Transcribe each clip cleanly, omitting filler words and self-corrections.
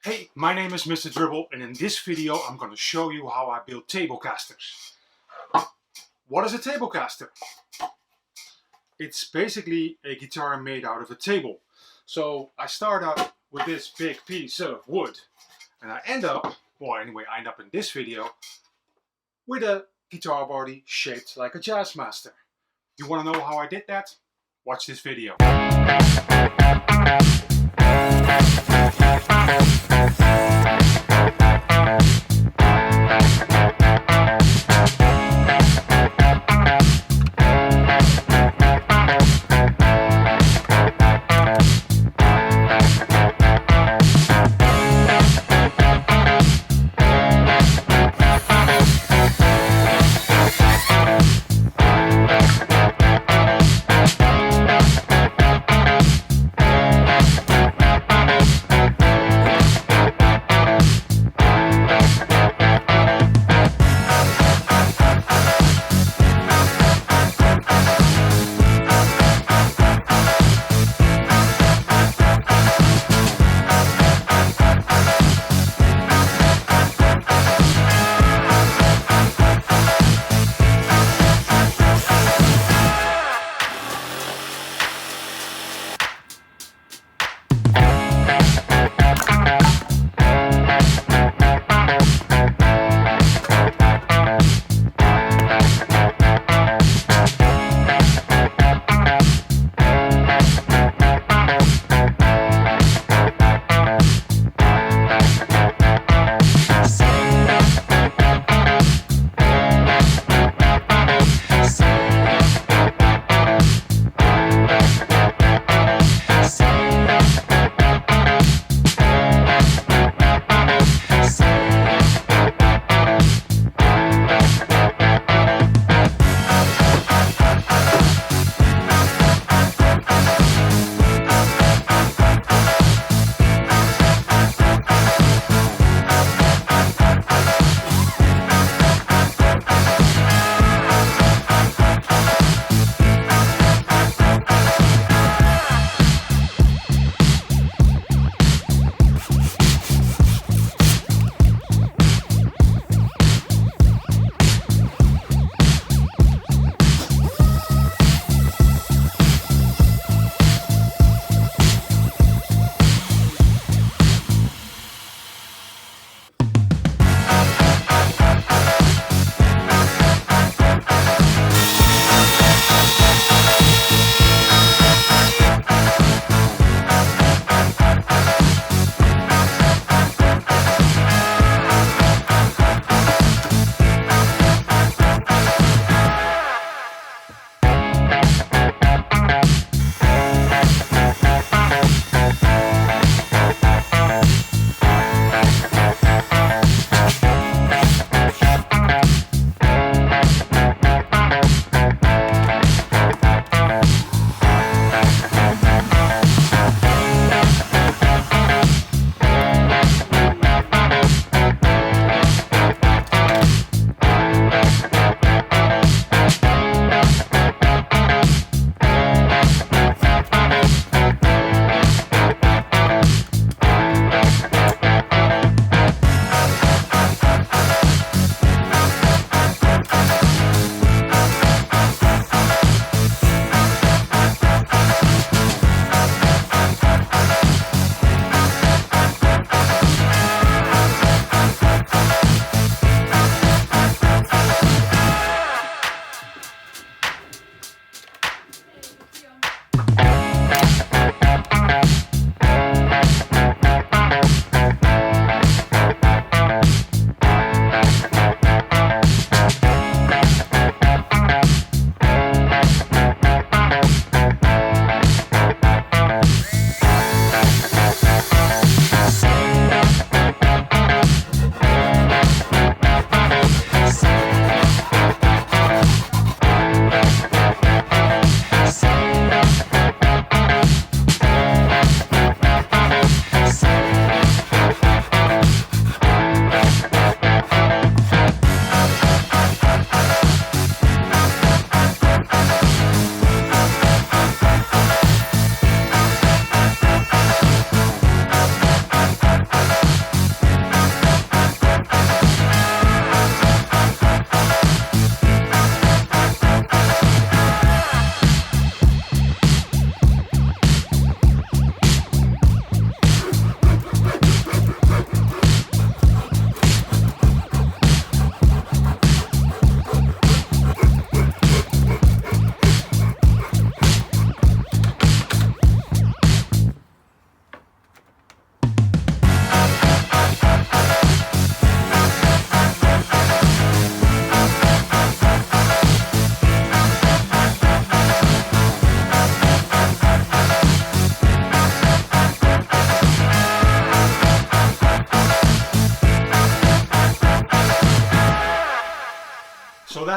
Hey, my name is Mr.Drubbel, and in this video I'm going to show you how I build TableCasters. What is a TableCaster? It's basically a guitar made out of a table. So I start out with this big piece of wood, and I end up in this video with a guitar body shaped like a jazzmaster. You want to know how I did that? Watch this video.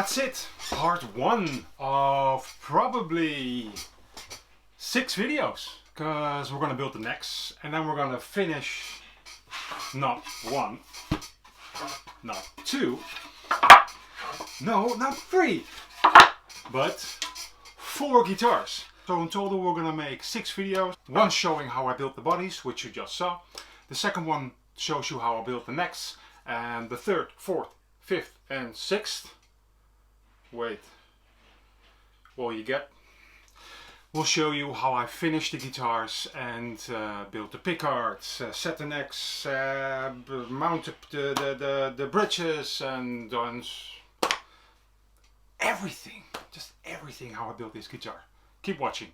that's it. Part 1 of probably 6 videos. Because we're going to build the necks and then we're going to finish not 1, not 2, no, not 3, but 4 guitars. So in total we're going to make 6 videos. One showing how I built the bodies, which you just saw. The second one shows you how I built the necks. And the third, fourth, fifth and sixth, wait, well you get, we'll show you how I finished the guitars and built the pickguards, set the necks, mounted the bridges and everything, just everything how I built this guitar. Keep watching.